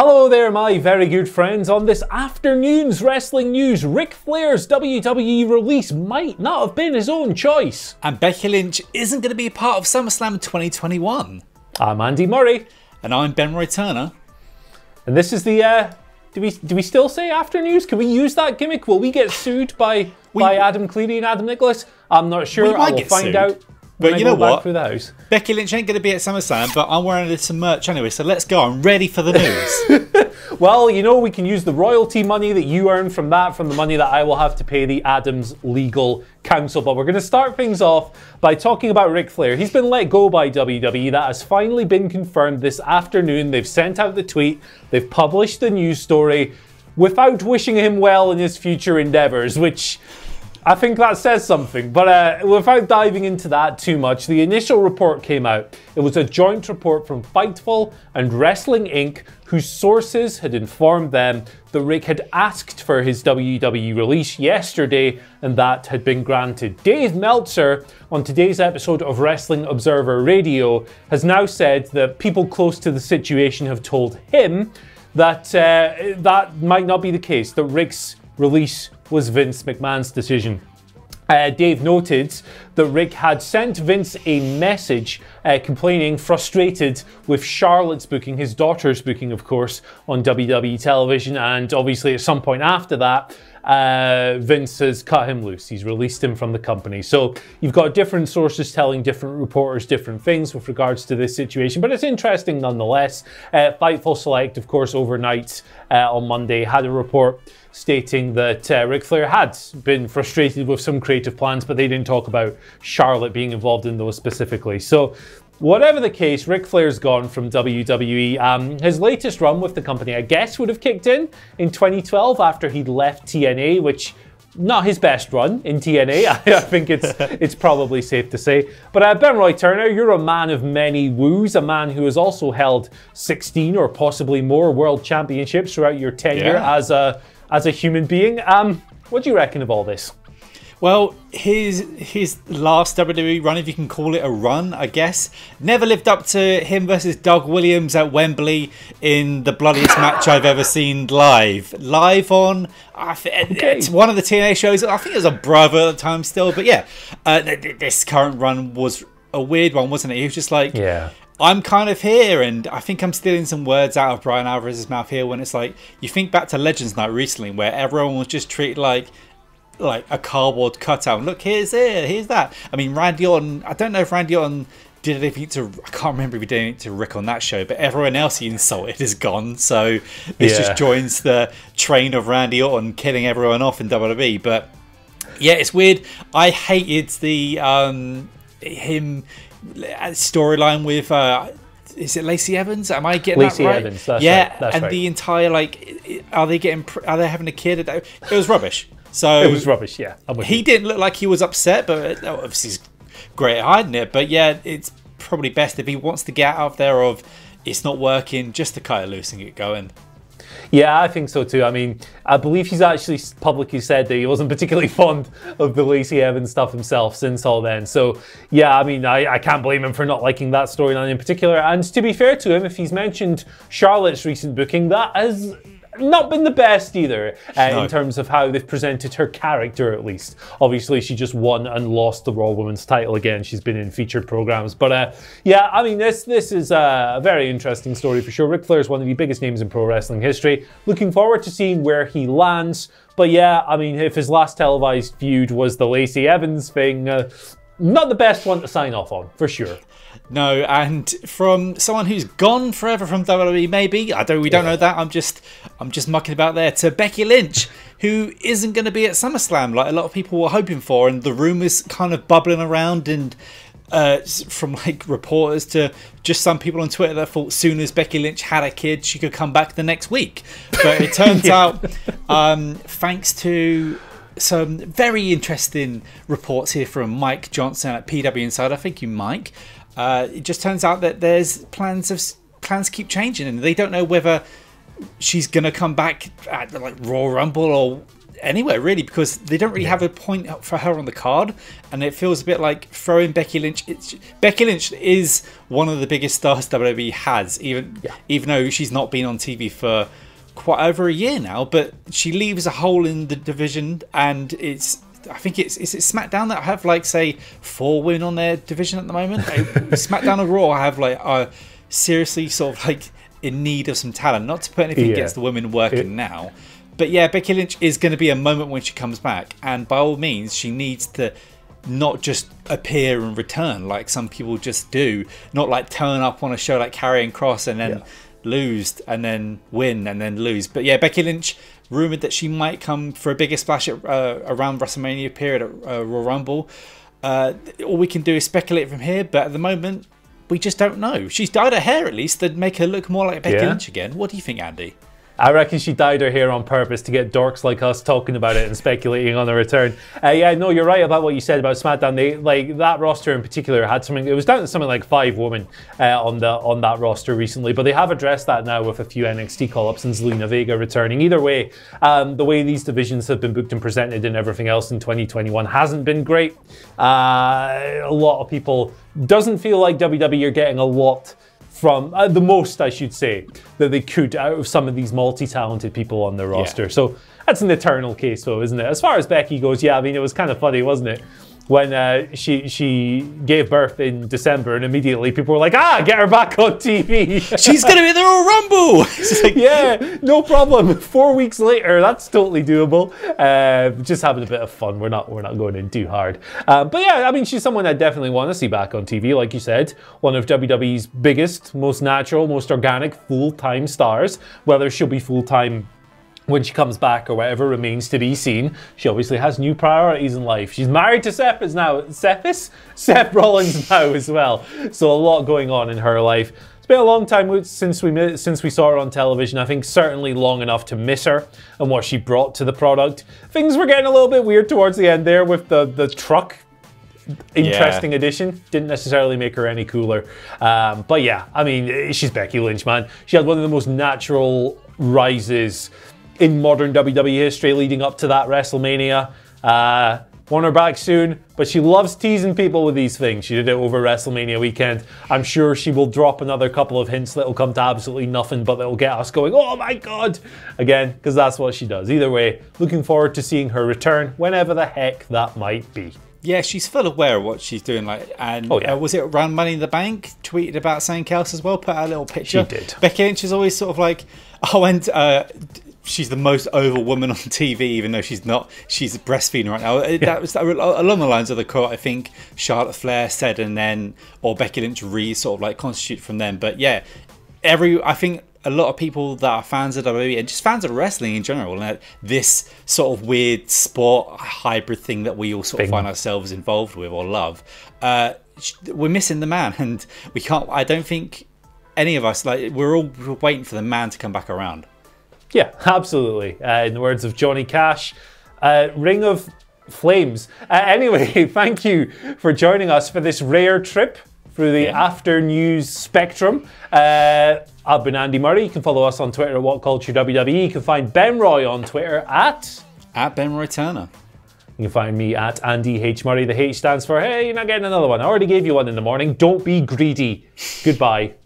Hello there, my very good friends. On this afternoon's wrestling news, Ric Flair's WWE release might not have been his own choice. And Becky Lynch isn't going to be a part of SummerSlam 2021. I'm Andy Murray. And I'm Ben Roy Turner. And this is the, do we still say after news? Can we use that gimmick? Will we get sued by Adam Cleary and Adam Nicholas? I'm not sure. I will find out. But you know what? Becky Lynch ain't going to be at SummerSlam, but I'm wearing some merch anyway, so let's go. I'm ready for the news. Well, you know, we can use the royalty money that you earn from that, from the money that I will have to pay the Adams legal counsel. But we're going to start things off by talking about Ric Flair. He's been let go by WWE. That has finally been confirmed this afternoon. They've sent out the tweet. They've published the news story without wishing him well in his future endeavors, which I think that says something, but without diving into that too much, the initial report came out. It was a joint report from Fightful and Wrestling Inc., whose sources had informed them that Ric had asked for his WWE release yesterday, and that had been granted. Dave Meltzer, on today's episode of Wrestling Observer Radio, has now said that people close to the situation have told him that that might not be the case, that Ric's release was Vince McMahon's decision. Dave noted that Ric had sent Vince a message complaining, frustrated with Charlotte's booking, his daughter's booking, of course, on WWE television, and obviously at some point after that, Vince has cut him loose. He's released him from the company. So you've got different sources telling different reporters different things with regards to this situation, but it's interesting nonetheless. Fightful Select, of course, overnight on Monday had a report stating that Ric Flair had been frustrated with some creative plans, but they didn't talk about Charlotte being involved in those specifically. So whatever the case, Ric Flair's gone from WWE. His latest run with the company, I guess, would have kicked in 2012 after he'd left TNA, which not his best run in TNA. I think it's probably safe to say. But Ben Roy Turner, you're a man of many woos, a man who has also held 16 or possibly more world championships throughout your tenure as a human being. What do you reckon of all this? Well, his last WWE run, if you can call it a run, I guess, never lived up to him versus Doug Williams at Wembley in the bloodiest match I've ever seen live. Live on, it's one of the TNA shows. I think it was a Bravo at the time still, but yeah, this current run was a weird one, wasn't it? He was just like, yeah, I'm kind of here, and I think I'm stealing some words out of Brian Alvarez's mouth here when it's like, you think back to Legends Night recently where everyone was just treated like a cardboard cutout. Look, here's that. I mean, Randy Orton, I don't know if Randy Orton did anything to, I can't remember if he did anything to Ric on that show, but everyone else he insulted is gone. So this just joins the train of Randy Orton killing everyone off in WWE. But yeah, it's weird. I hated the him storyline with is it Lacey Evans? Am I getting Lacey that right? Evans, that's yeah, right. That's and right. The entire are they having a kid? It was rubbish. So it was rubbish, yeah. He didn't look like he was upset, but obviously he's great at hiding it. But yeah, it's probably best if he wants to get out there of it's not working, just to cut it loose and get going. Yeah, I think so too. I mean, I believe he's actually publicly said that he wasn't particularly fond of the Lacey Evans stuff himself since all then. So yeah, I mean, I can't blame him for not liking that storyline in particular. And to be fair to him, if he's mentioned Charlotte's recent booking, that has not been the best either in terms of how they've presented her character, at least. Obviously, she just won and lost the Raw Women's title again. She's been in featured programs. But yeah, I mean, this is a very interesting story for sure. Ric Flair is one of the biggest names in pro wrestling history. Looking forward to seeing where he lands. But yeah, I mean, if his last televised feud was the Lacey Evans thing, not the best one to sign off on, for sure. No, and from someone who's gone forever from WWE, maybe we don't know that. I'm just mucking about there. To Becky Lynch, who isn't going to be at SummerSlam like a lot of people were hoping for, and the rumors kind of bubbling around, and from like reporters to just some people on Twitter that thought soon as Becky Lynch had a kid, she could come back the next week. But it turns out, thanks to some very interesting reports here from Mike Johnson at PW Insider. Thank you, Mike. It just turns out that there's plans keep changing, and they don't know whether she's gonna come back at like Royal Rumble or anywhere really, because they don't really have a point for her on the card, and it feels a bit like throwing Becky Lynch. Becky Lynch is one of the biggest stars WWE has, even though she's not been on TV for quite over a year now, but she leaves a hole in the division, and I think it's SmackDown that have like say 4 women on their division at the moment. SmackDown and Raw have like are seriously sort of like in need of some talent. Not to put anything against the women working now, but yeah, Becky Lynch is going to be a moment when she comes back, and by all means, she needs to not just appear and return like some people just do, not like turn up on a show like Karrion Kross and then lose and then win and then lose. But yeah, Becky Lynch rumoured that she might come for a bigger splash at, around WrestleMania period at Royal Rumble. All we can do is speculate from here, but at the moment, we just don't know. She's dyed her hair at least to make her look more like Becky Lynch again. What do you think, Andy? I reckon she dyed her hair on purpose to get dorks like us talking about it and speculating on a return. Yeah, no, you're right about what you said about SmackDown. They like that roster in particular had something. It was down to something like 5 women on that roster recently, but they have addressed that now with a few NXT call-ups and Zelina Vega returning. Either way, the way these divisions have been booked and presented and everything else in 2021 hasn't been great. A lot of people doesn't feel like WWE are getting a lot from the most, I should say, that they could out of some of these multi-talented people on their roster. So that's an eternal case, though, isn't it? As far as Becky goes, yeah, I mean, it was kind of funny, wasn't it? When she gave birth in December, and immediately people were like, get her back on TV. She's going to be in the Royal Rumble. Like, yeah, no problem. 4 weeks later, that's totally doable. Just having a bit of fun. We're not going in too hard. But yeah, I mean, she's someone I definitely want to see back on TV. Like you said, one of WWE's biggest, most natural, most organic, full-time stars. Whether she'll be full-time when she comes back or whatever remains to be seen. She obviously has new priorities in life. She's married to Seth Rollins now as well. So a lot going on in her life. It's been a long time since we saw her on television. I think certainly long enough to miss her and what she brought to the product. Things were getting a little bit weird towards the end there with the truck. Interesting addition. Didn't necessarily make her any cooler. But yeah, I mean, she's Becky Lynch, man. She had one of the most natural rises in modern WWE history leading up to that WrestleMania. Want her back soon, but she loves teasing people with these things. She did it over WrestleMania weekend. I'm sure she will drop another couple of hints that'll come to absolutely nothing, but that'll get us going, oh my God, again, because that's what she does. Either way, looking forward to seeing her return whenever the heck that might be. Yeah, she's full aware of what she's doing. Was it around Money in the Bank? Tweeted about something else as well. Put out a little picture. She did. Becky Lynch is always sort of like, she's the most over woman on TV, even though she's not. She's breastfeeding right now. That was along the lines of the quote I think Charlotte Flair said, and then or Becky Lynch sort of like constitute from them. But yeah, I think a lot of people that are fans of WWE and just fans of wrestling in general, and this sort of weird sport hybrid thing that we all sort of find ourselves involved with or love, we're missing the man, and we can't. I don't think any of us we're all waiting for the man to come back around. Yeah, absolutely. In the words of Johnny Cash, Ring of Flames. Anyway, thank you for joining us for this rare trip through the after news spectrum. I've been Andy Murray. You can follow us on Twitter at WhatCultureWWE. You can find Ben Roy on Twitter at Ben Roy Turner. You can find me at Andy H. Murray. The H stands for, hey, you're not getting another one. I already gave you one in the morning. Don't be greedy. Goodbye.